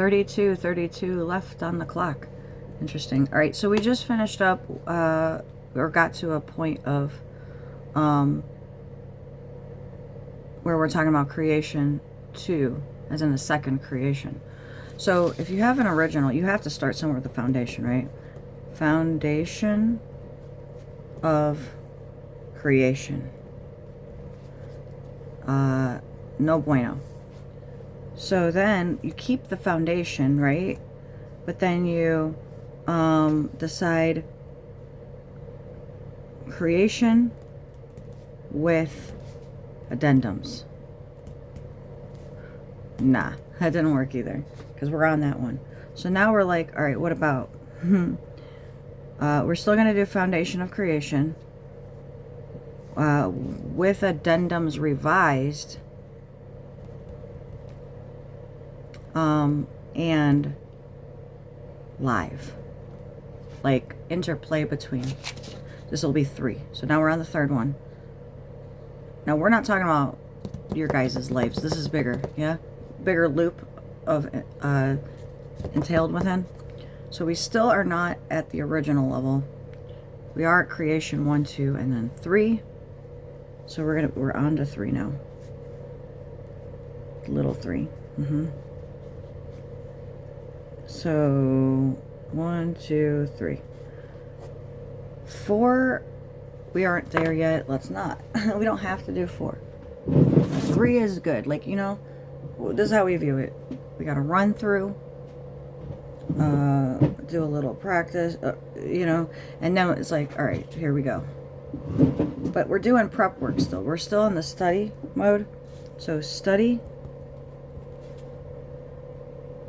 32 left on the clock. Interesting. All right, so we just finished up, or got to a point of where we're talking about creation 2, as in the second creation. So if you have an original, you have to start somewhere with the foundation, right? Foundation of creation. No bueno. So then you keep the foundation, right? But then you decide creation with addendums. Nah, that didn't work either, because we're on that one. So now we're like, all right, what about we're still going to do foundation of creation with addendums revised, and live, like interplay between. This will be 3. So now we're on the third one. Now we're not talking about your guys' lives. This is bigger, yeah? Bigger loop of entailed within. So we still are not at the original level. We are at creation 1, 2, and then 3. So we're on to 3 now. Little 3. So 1, 2, 3. 4, we aren't there yet. Let's not. We don't have to do 4. 3 is good. Like, you know, this is how we view it. We got to run through, do a little practice, you know, and then it's like, all right, here we go. But we're doing prep work still. We're still in the study mode. So study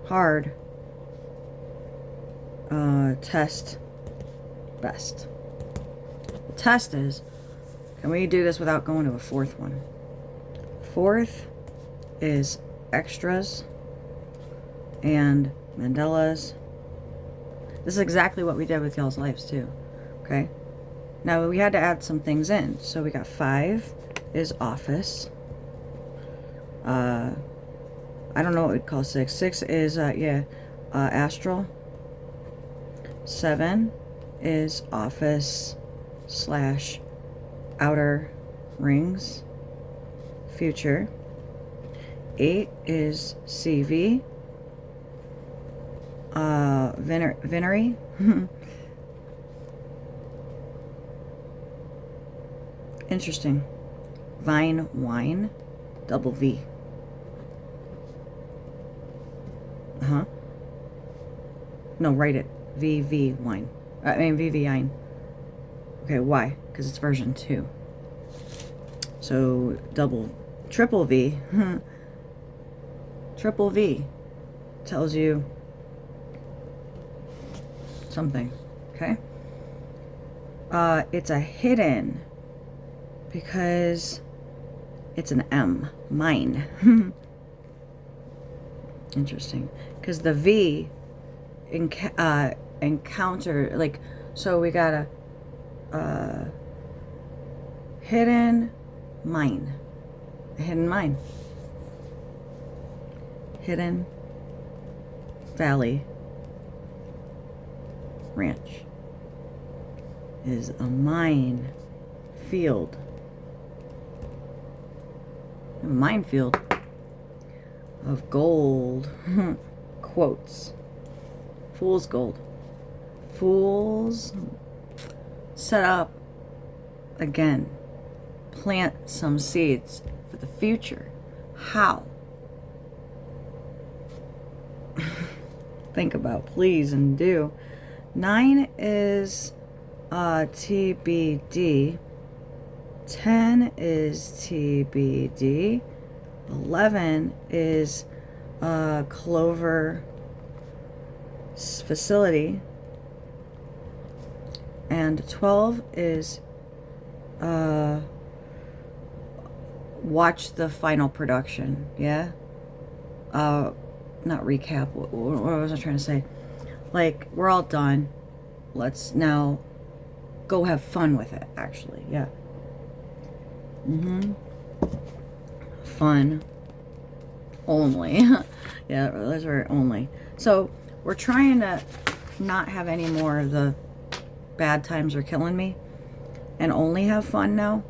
hard, test best. The test is, can we do this without going to a 4th one? 4th is extras and Mandela's. This is exactly what we did with y'all's lives too. Okay. Now we had to add some things in. So we got 5 is office. I don't know what we'd call 6. 6 is Astral. 7 is office / outer rings. Future. 8 is CV. Venery. Interesting. Vine, wine, double V. No, write it. VV wine. I mean VV-ine. Okay, why? Because it's version 2. So triple V. Triple V tells you something. Okay. It's a hidden because it's an M. Mine. Interesting. Because the V encounter, like, so we got a hidden mine. A hidden mine. Hidden Valley Ranch is a mine field. A minefield of gold. Quotes. Fool's gold. Fools set up again. Plant some seeds for the future. How? Think about, please, and do. 9 is TBD. 10 is TBD. 11 is Clover facility. And 12 is watch the final production. Yeah? Not recap. What was I trying to say? Like, we're all done. Let's now go have fun with it, actually. Yeah. Fun. Only. Yeah, those are only. So we're trying to not have any more of the bad times are killing me and only have fun now.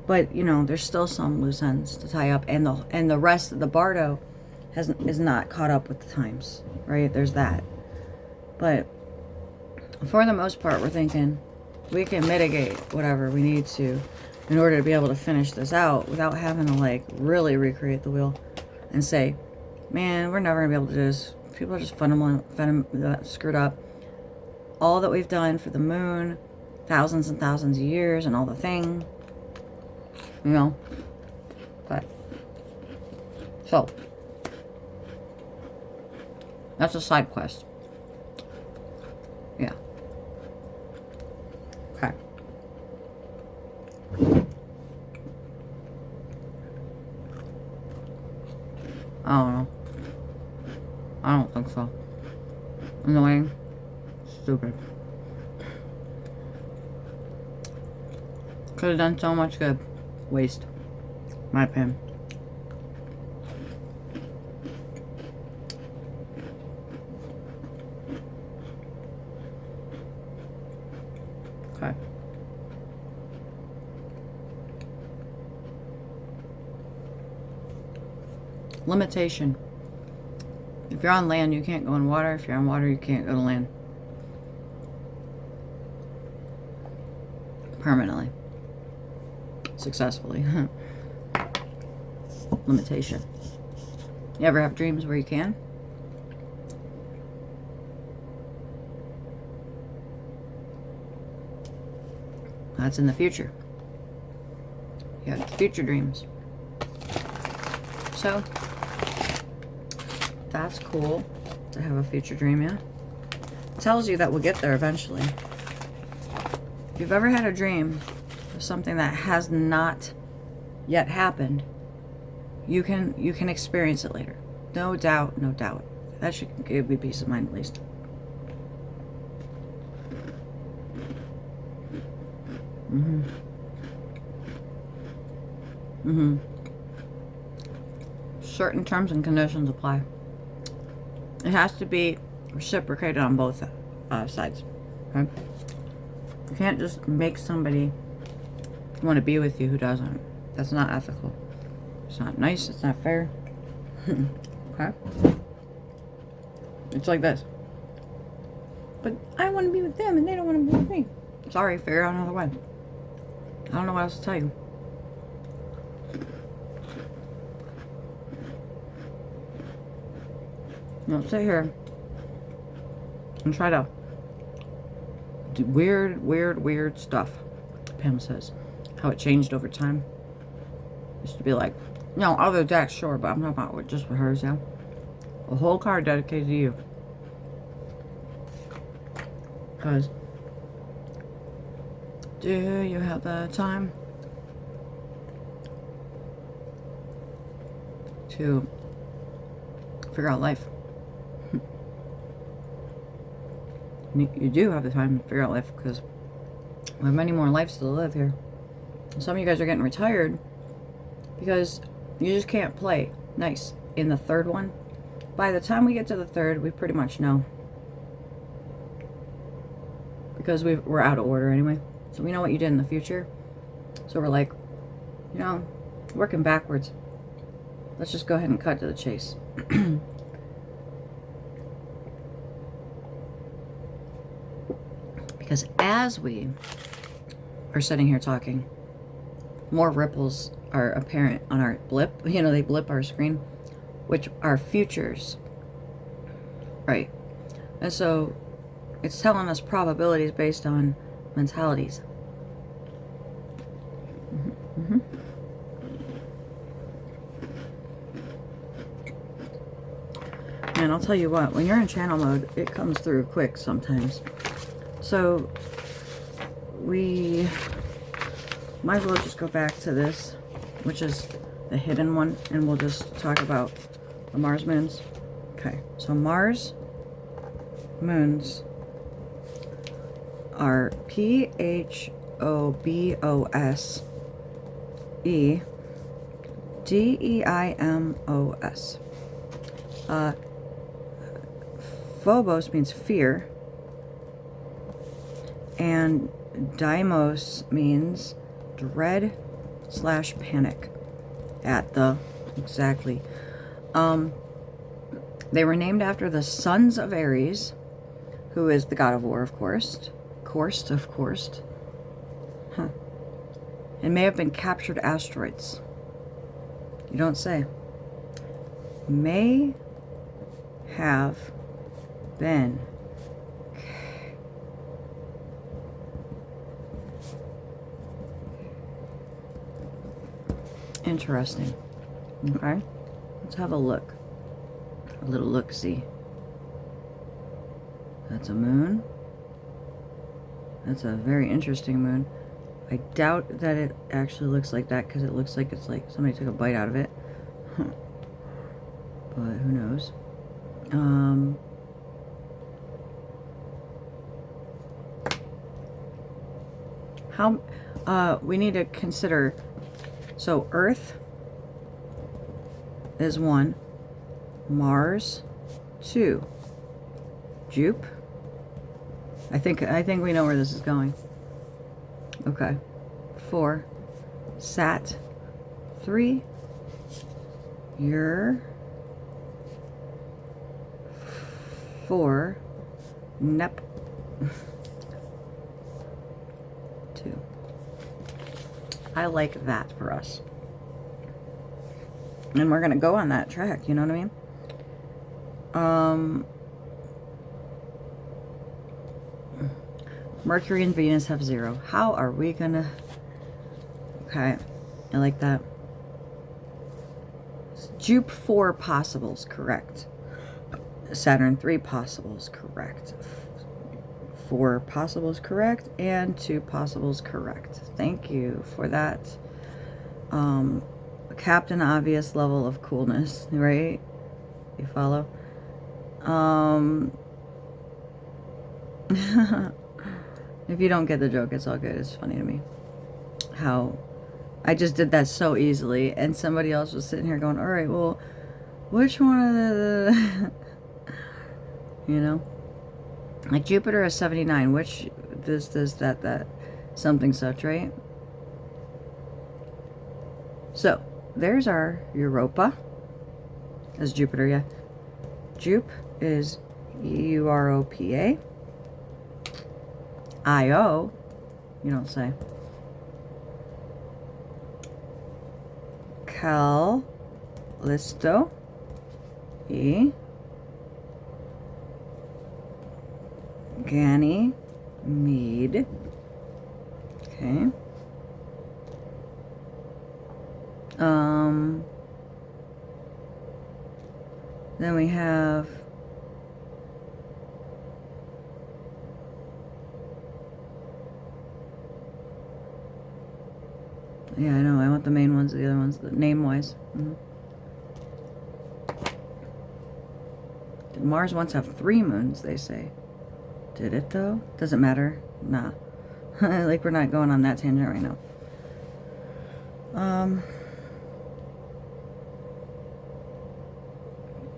But you know, there's still some loose ends to tie up, and the rest of the bardo is not caught up with the times, right? There's that. But for the most part, we're thinking we can mitigate whatever we need to in order to be able to finish this out without having to like really recreate the wheel and say, man, we're never gonna be able to do this. People are just screwed up. All that we've done for the moon, thousands and thousands of years, and all the thing, you know. But so that's a side quest. Yeah. Okay. I don't know. I don't think so. Annoying. Stupid. Could have done so much good. Waste. My opinion. Okay. Limitation. If you're on land, you can't go in water. If you're on water, you can't go to land. Permanently. Successfully. Limitation. You ever have dreams where you can? That's in the future. You have future dreams. So, that's cool to have a future dream, yeah? It tells you that we'll get there eventually. If you've ever had a dream of something that has not yet happened, you can experience it later. No doubt, no doubt. That should give you peace of mind at least. Mm-hmm. Mm-hmm. Certain terms and conditions apply. It has to be reciprocated on both sides. Okay? You can't just make somebody want to be with you who doesn't. That's not ethical. It's not nice. It's not fair. Okay? It's like this. But I want to be with them and they don't want to be with me. Sorry, figure out another way. I don't know what else to tell you. Don't sit here and try to do weird stuff. Pam says how it changed over time. Used to be like, no, other decks, sure, but I'm talking about just with hers, yeah. A whole card dedicated to you. Because do you have the time to figure out life? You do have the time to figure out life because we have many more lives to live here. Some of you guys are getting retired because you just can't play nice in the third one. By the time we get to the third, we pretty much know. Because we're out of order anyway. So we know what you did in the future. So we're like, you know, working backwards. Let's just go ahead and cut to the chase. Because as we are sitting here talking, more ripples are apparent on our blip. You know, they blip our screen, which are futures. Right. And so it's telling us probabilities based on mentalities. Mm-hmm. And I'll tell you what, when you're in channel mode, it comes through quick sometimes. So we might as well just go back to this, which is the hidden one, and we'll just talk about the Mars moons. Okay, so Mars moons are PHOBOSE Deimos. Phobos means fear, and Deimos means dread / panic. At the exactly. They were named after the sons of Ares, who is the god of war, of course. Huh. And may have been captured asteroids. You don't say. May have been. Interesting. Okay. Let's have a look. A little look-see. That's a moon. That's a very interesting moon. I doubt that it actually looks like that because it looks like it's like somebody took a bite out of it. But who knows? We need to consider, so Earth is 1, Mars 2, Jupe. I think we know where this is going. Okay. 4, Sat 3, Ur 4, Nep 2. I like that for us. And we're going to go on that track, you know what I mean? Mercury and Venus have 0. How are we going to... Okay, I like that. Jupe 4 possibles, correct. Saturn 3 possibles, correct. 4 possibles, correct. And 2 possibles, correct. Thank you for that. Captain Obvious level of coolness, right? You follow? If you don't get the joke, it's all good. It's funny to me how I just did that so easily, and somebody else was sitting here going, all right, well, which one of the you know, like Jupiter is 79, which this that something such, right? So there's our Europa. That's Jupiter, yeah. Jupe is Europa. Io, you don't say. Callisto. Ganymede. Okay. Then we have yeah, I know. I want the main ones, the other ones, the name-wise. Did Mars once have 3 moons, they say? Did it, though? Doesn't matter. Nah. Like, we're not going on that tangent right now.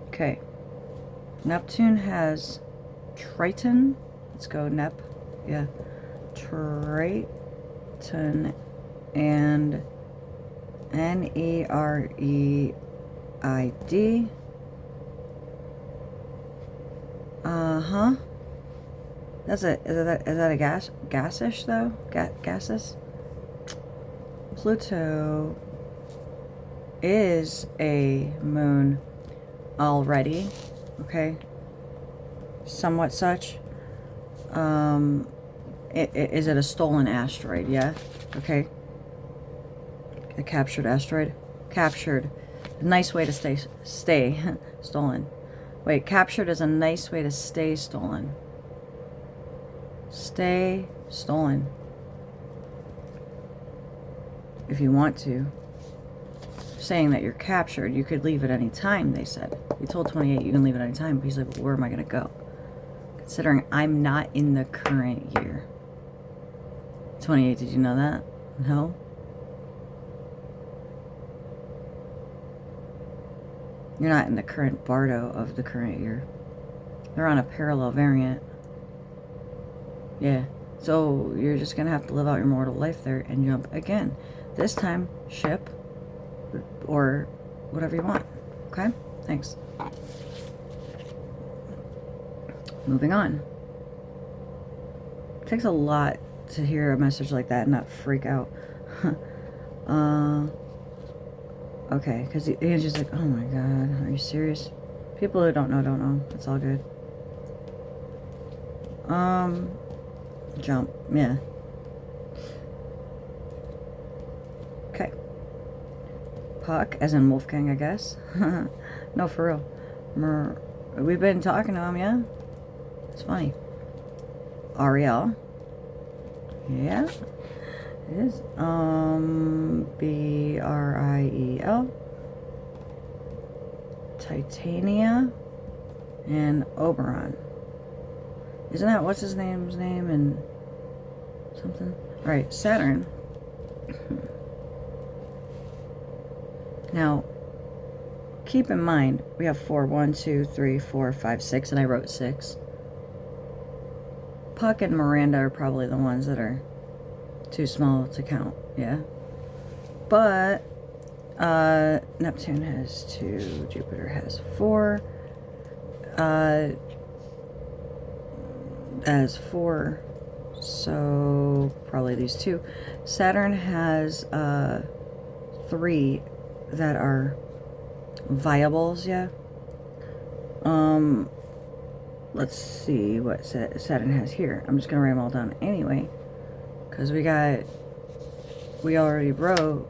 Okay. Neptune has Triton. Let's go, Nep. Yeah. Triton and Nereid. Is that a gasish though? Gaseous? Pluto is a moon already. Okay. Somewhat such. Is it a stolen asteroid? Yeah. Okay. A captured asteroid. Captured. A nice way to stay stolen. Wait, captured is a nice way to stay stolen. Stay stolen. If you want to. Saying that you're captured, you could leave at any time, they said. You told 28 you can leave at any time, but he's like, well, where am I going to go? Considering I'm not in the current year. 28, did you know that? No? You're not in the current bardo of the current year. They're on a parallel variant. Yeah. So you're just going to have to live out your mortal life there and jump again. This time, ship or whatever you want. Okay? Thanks. Moving on. It takes a lot to hear a message like that and not freak out. Okay, because he's just like, oh my god, are you serious? People who don't know. It's all good. Jump. Yeah. Okay. Puck, as in Wolfgang, I guess. No, for real. We've been talking to him, yeah? It's funny. Ariel. Yeah. It is. Briel. Titania. And Oberon. Isn't that what's his name's name and something? Alright, Saturn. Now, keep in mind, we have 4, 1, 2, 3, 4, 5, 6, and I wrote 6. Puck and Miranda are probably the ones that are too small to count, yeah? But, Neptune has 2, Jupiter has 4, as 4, so probably these 2. Saturn has 3 that are viables, yeah. Let's see what Saturn has here. I'm just gonna write them all down anyway, because we already wrote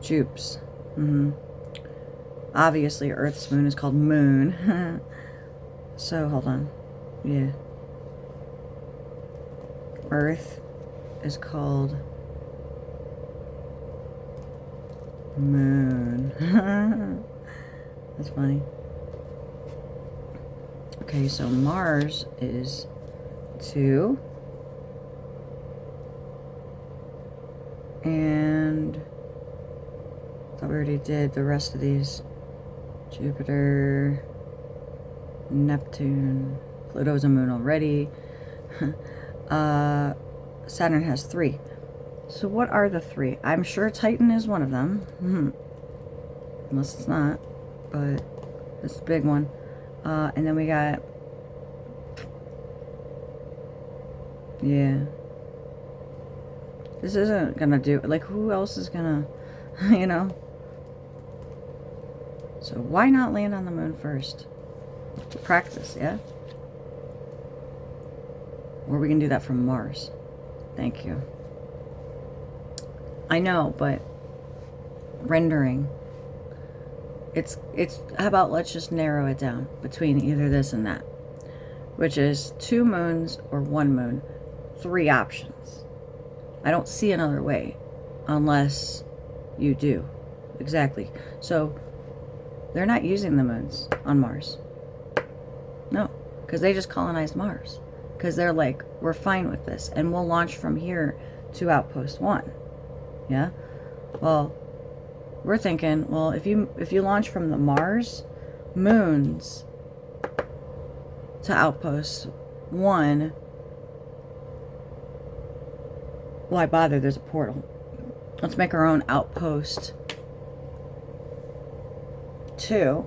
Jupes. Obviously, Earth's moon is called Moon. So hold on. Yeah. Earth is called Moon. That's funny. Okay, so Mars is 2. And I thought we already did the rest of these. Jupiter, Neptune, Pluto's a moon already. Saturn has 3. So what are the 3? I'm sure Titan is one of them. Unless it's not. But it's a big one. And then we got... Yeah. This isn't gonna do... Like, who else is gonna... You know? So why not land on the moon first? Practice, yeah? Or we can do that from Mars. Thank you. I know, but rendering. It's how about let's just narrow it down between either this and that, which is 2 moons or 1 moon, 3 options. I don't see another way unless you do. Exactly. So they're not using the moons on Mars. No, because they just colonized Mars. Because they're like, we're fine with this, and we'll launch from here to Outpost 1. Yeah? Well, we're thinking, well, if you launch from the Mars moons to Outpost 1, why bother? There's a portal. Let's make our own Outpost 2,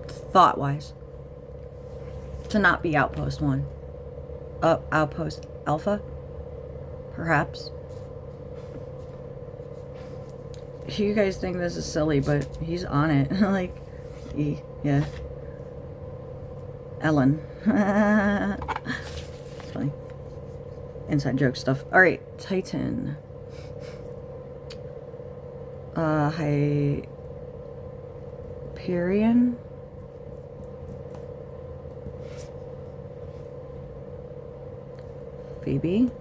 thought-wise, to not be Outpost 1. Outpost Alpha, perhaps. You guys think this is silly, but he's on it. Like, yeah. Ellen. It's funny. Inside joke stuff. Alright, Titan. Hyperion. Phoebe.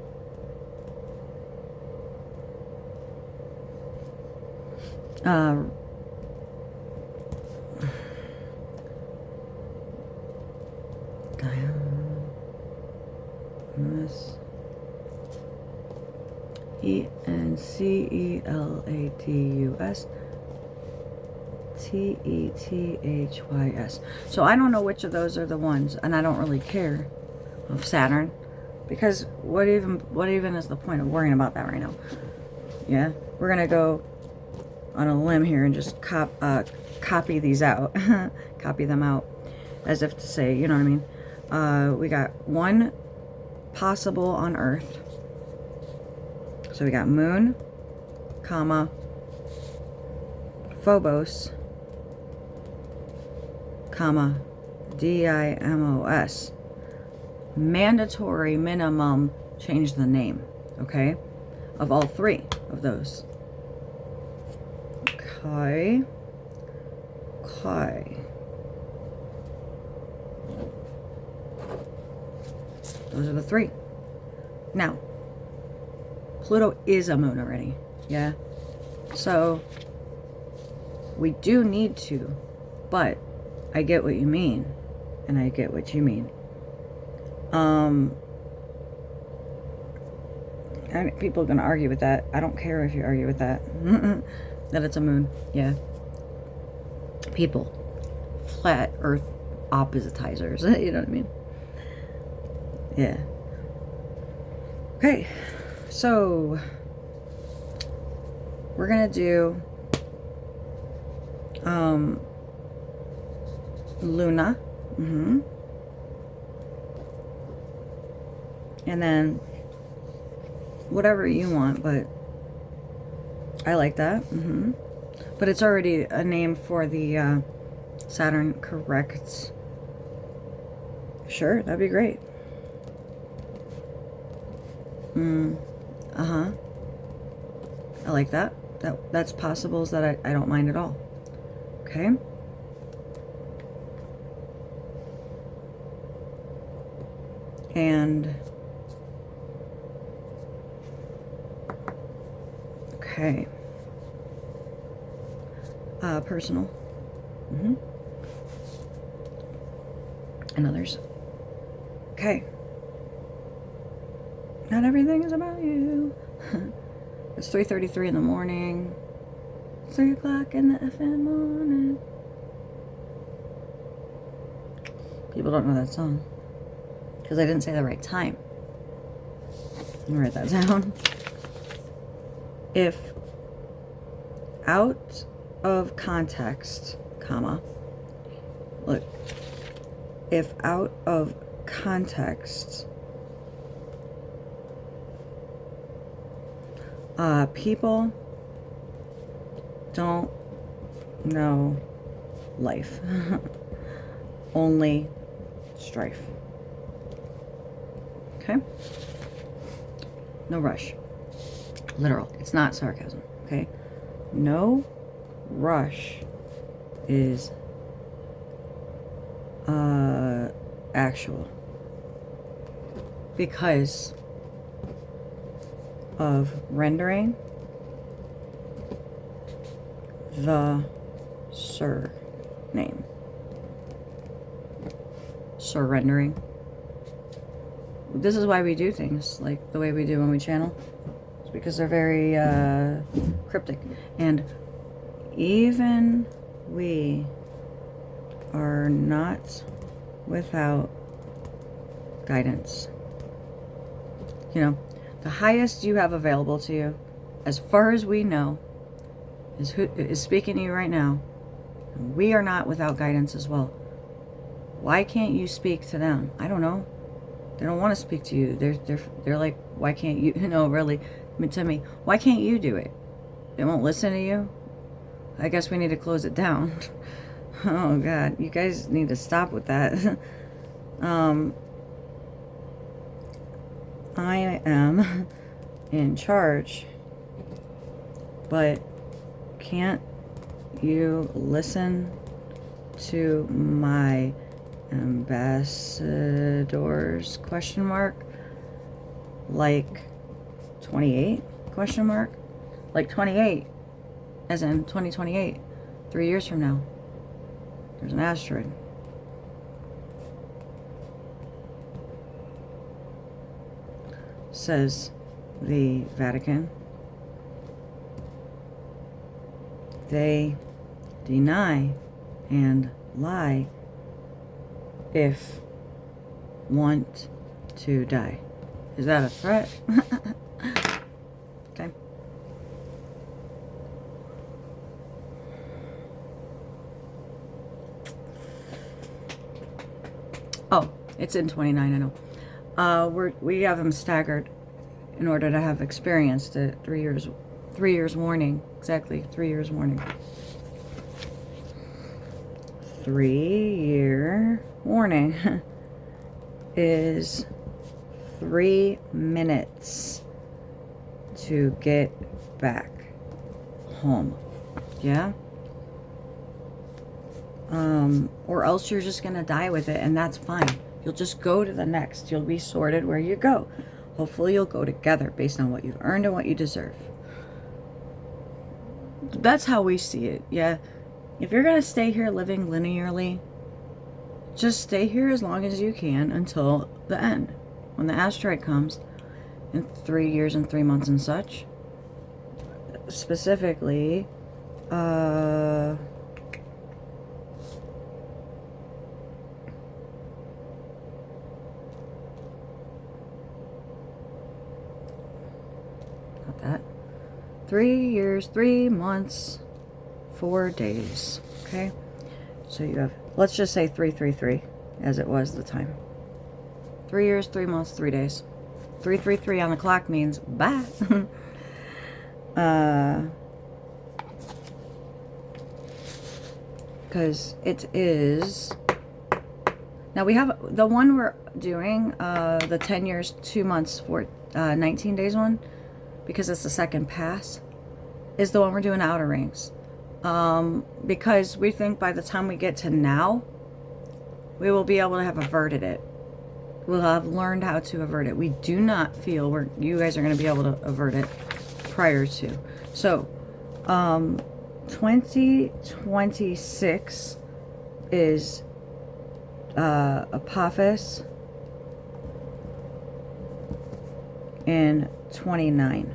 This Enceladus. Tethys. So I don't know which of those are the ones, and I don't really care of Saturn, because what even is the point of worrying about that right now? Yeah, we're gonna go on a limb here and just copy these out, copy them out, as if to say, you know what I mean? We got one possible on Earth. So we got Moon, comma, Phobos, comma, Dimos. Mandatory minimum, change the name, okay? Of all three of those. Okay. Okay. Those are the three. Now, Pluto is a moon already, yeah? So, we do need to, but I get what you mean, and I get what you mean. People are going to argue with that. I don't care if you argue with that. That it's a moon, yeah. People. Flat earth oppositizers, you know what I mean? Yeah. Okay, so we're gonna do Luna, and then whatever you want, but I like that. But it's already a name for the Saturn, correct? Sure, that'd be great. I like that. That's possibles that I don't mind at all. Okay. And okay. Personal. And others. Okay. Not everything is about you. It's 3:33 in the morning. 3 o'clock in the FM morning. People don't know that song. Because I didn't say the right time. Let me write that down. If out of context, comma, look, if out of context, people don't know life. Only strife. Okay? No rush. Literal. It's not sarcasm. Okay? No rush is actual. Because of rendering the surname. Surrendering. This is why we do things like the way we do when we channel. It's because they're very cryptic. And even we are not without guidance. You know, the highest you have available to you, as far as we know, is who is speaking to you right now. We are not without guidance as well. Why can't you speak to them? I don't know. They don't want to speak to you. They're like, why can't you? No, really, to me, why can't you do it? They won't listen to you. I guess we need to close it down. Oh God, you guys need to stop with that. I am in charge, but can't you listen to my ambassadors, question mark, like 28, question mark, like 28, as in 2028, 3 years from now, there's an asteroid. Says the Vatican. They deny, and lie if want to die. Is that a threat? Okay. Oh, it's in 29, I know. We have them staggered in order to have experienced it. 3 years. 3 years warning. Exactly, 3 years warning. 3-year warning is 3 minutes to get back home. Yeah? Or else you're just gonna die with it, and that's fine. You'll just go to the next. You'll be sorted where you go. Hopefully you'll go together based on what you've earned and what you deserve. That's how we see it, yeah? If you're gonna stay here living linearly, just stay here as long as you can until the end. When the asteroid comes, in 3 years and 3 months and such, specifically, not that. 3 years, 3 months, 4 days. Okay? So you have, let's just say 333, as it was the time. 3 years, 3 months, 3 days. 333 on the clock means bye. Because it is. Now we have the one we're doing, the 10 years, 2 months, 19 days one, because it's the second pass, is the one we're doing outer rings. Because we think by the time we get to now, we will be able to have averted it. We'll have learned how to avert it. We do not feel you guys are going to be able to avert it prior to. So, 2026 is Apophis, and 29.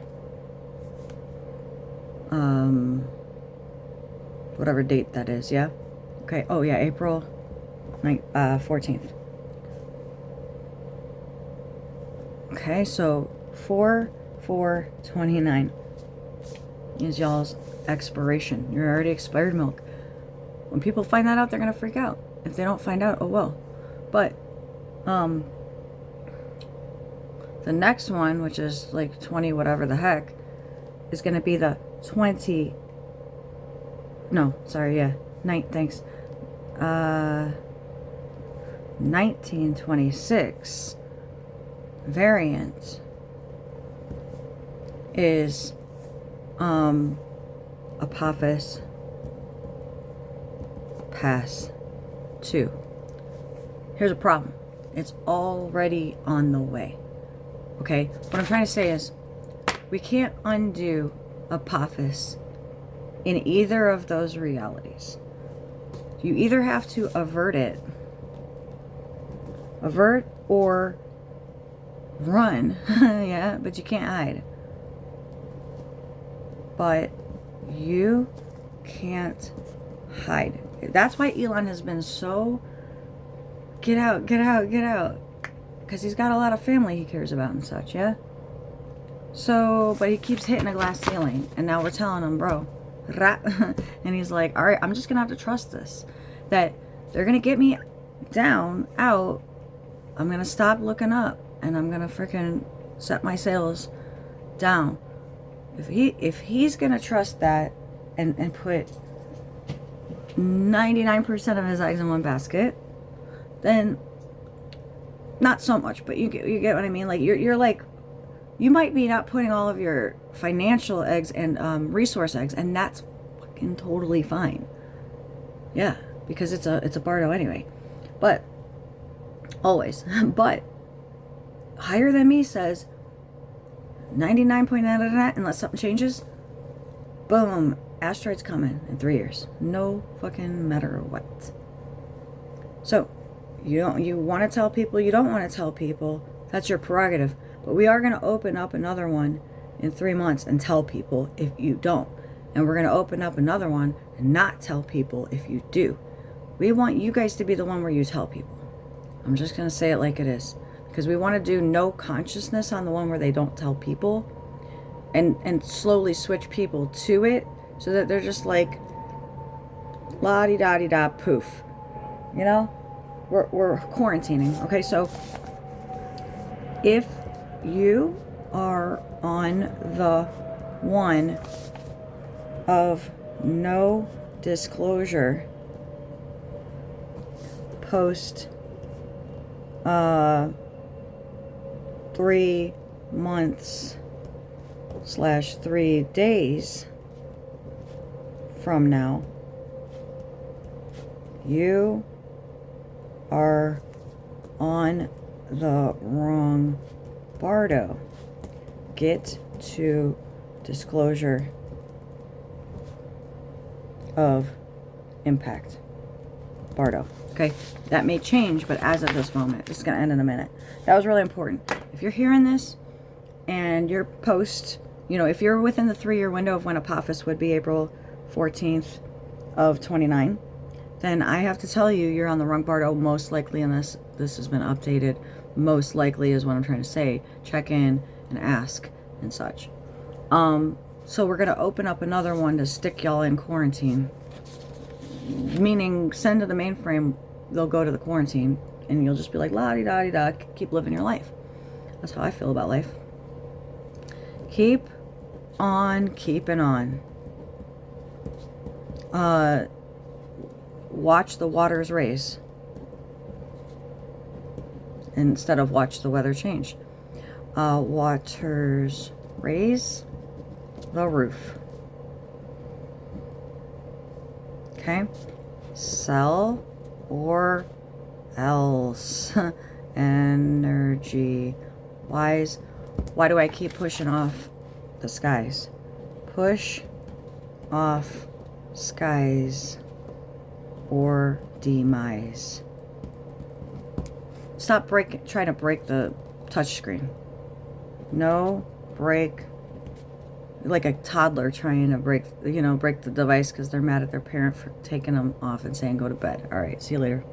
Whatever date that is, yeah? Okay, oh yeah, April 14th. Okay, so 4/4/29 is y'all's expiration. You're already expired milk. When people find that out, they're gonna freak out. If they don't find out, oh well. But the next one, which is like 20 whatever the heck, is gonna be the 20. No, sorry, yeah. Thanks. 1926 variant is Apophis Pass 2. Here's a problem. It's already on the way. Okay? What I'm trying to say is we can't undo Apophis in either of those realities. You either have to avert or run. Yeah, but you can't hide. But you can't hide. That's why Elon has been so get out, get out, get out. Because he's got a lot of family he cares about and such, yeah? So, but he keeps hitting a glass ceiling. And now we're telling him, bro. And he's like, all right, I'm just going to have to trust this. That they're going to get me down, out. I'm going to stop looking up. And I'm going to freaking set my sails down. If he's going to trust that and put 99% of his eggs in one basket, then not so much, but you get what I mean? Like you're like, you might be not putting all of your financial eggs and resource eggs, and that's fucking totally fine. Yeah, because it's a bardo anyway. But always, but higher than me says 99.9, unless something changes. Boom, asteroid's coming in 3 years. No fucking matter what. So you want to tell people, you don't want to tell people. That's your prerogative. But we are going to open up another one in 3 months and tell people if you don't. And we're going to open up another one and not tell people if you do. We want you guys to be the one where you tell people. I'm just going to say it like it is. Because we want to do no consciousness on the one where they don't tell people. And slowly switch people to it. So that they're just like, la-di-da-di-da, poof. You know? We're quarantining. Okay, so if you are on the one of no disclosure post 3 months / 3 days from now, you are on the wrong bardo. Get to disclosure of impact. Bardo. Okay, that may change, but as of this moment, it's going to end in a minute. That was really important. If you're hearing this and you're post, you know, if you're within the 3-year window of when Apophis would be, April 14th of 29, then I have to tell you, you're on the wrong bardo, most likely, unless this has been updated. Most likely is what I'm trying to say. Check in and ask and such. So we're going to open up another one to stick y'all in quarantine. Meaning, send to the mainframe, they'll go to the quarantine, and you'll just be like, la-di-da-di-da, keep living your life. That's how I feel about life. Keep on keeping on. Watch the waters raise instead of watch the weather change. Waters raise the roof. Okay, sell or else. Energy wise, why do I keep pushing off the skies? Push off skies or demise. Stop trying to break the touch screen. No break. Like a toddler trying to break the device because they're mad at their parent for taking them off and saying go to bed. All right, see you later.